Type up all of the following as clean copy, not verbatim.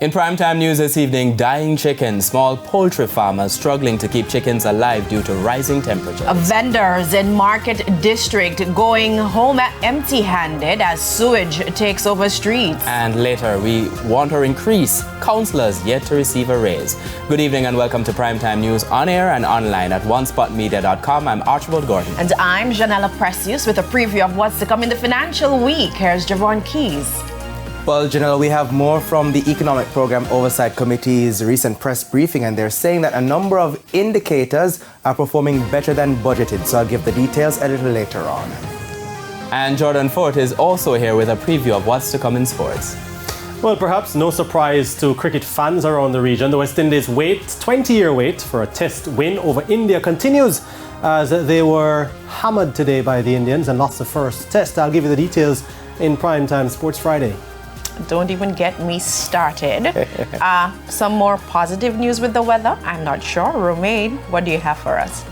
In primetime news this evening, dying chickens, small poultry farmers struggling to keep chickens alive due to rising temperatures. Vendors in Market District going home empty-handed as sewage takes over streets. And later, we want to increase councillors yet to receive a raise. Good evening and welcome to primetime news on air and online at onespotmedia.com. I'm Archibald Gordon. And I'm Janella Precious with a preview of what's to come in the financial week. Here's Javon Keys. Well, Janelle, we have more from the Economic Program Oversight Committee's recent press briefing, and they're saying that a number of indicators are performing better than budgeted. So I'll give the details a little later on. And Jordan Fort is also here with a preview of what's to come in sports. Well, perhaps no surprise to cricket fans around the region. The West Indies' 20-year wait for a test win over India continues as they were hammered today by the Indians and lost the first test. I'll give you the details in Primetime Sports Friday. Don't even get me started. Some more positive news with the weather? I'm not sure. Romain, what do you have for us?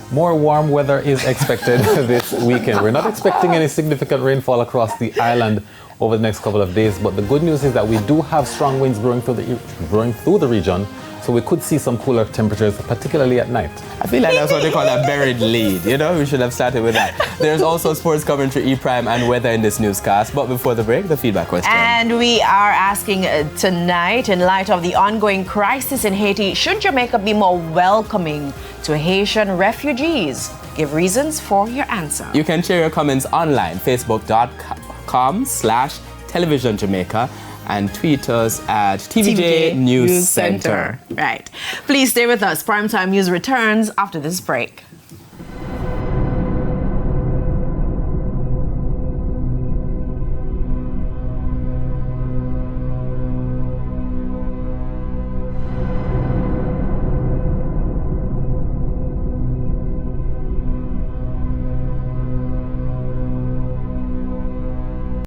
More warm weather is expected this weekend. We're not expecting any significant rainfall across the island over the next couple of days, but the good news is that we do have strong winds blowing through the region, so we could see some cooler temperatures, particularly at night. I feel like that's what they call a buried lead. You know, we should have started with that. There's also sports commentary, E-Prime, and weather in this newscast. But before the break, the feedback question. And we are asking tonight, in light of the ongoing crisis in Haiti, should Jamaica be more welcoming to Haitian refugees? Give reasons for your answer. You can share your comments online, facebook.com/television Jamaica, and tweet us at TVJ News Center. Right. Please stay with us. Primetime News returns after this break.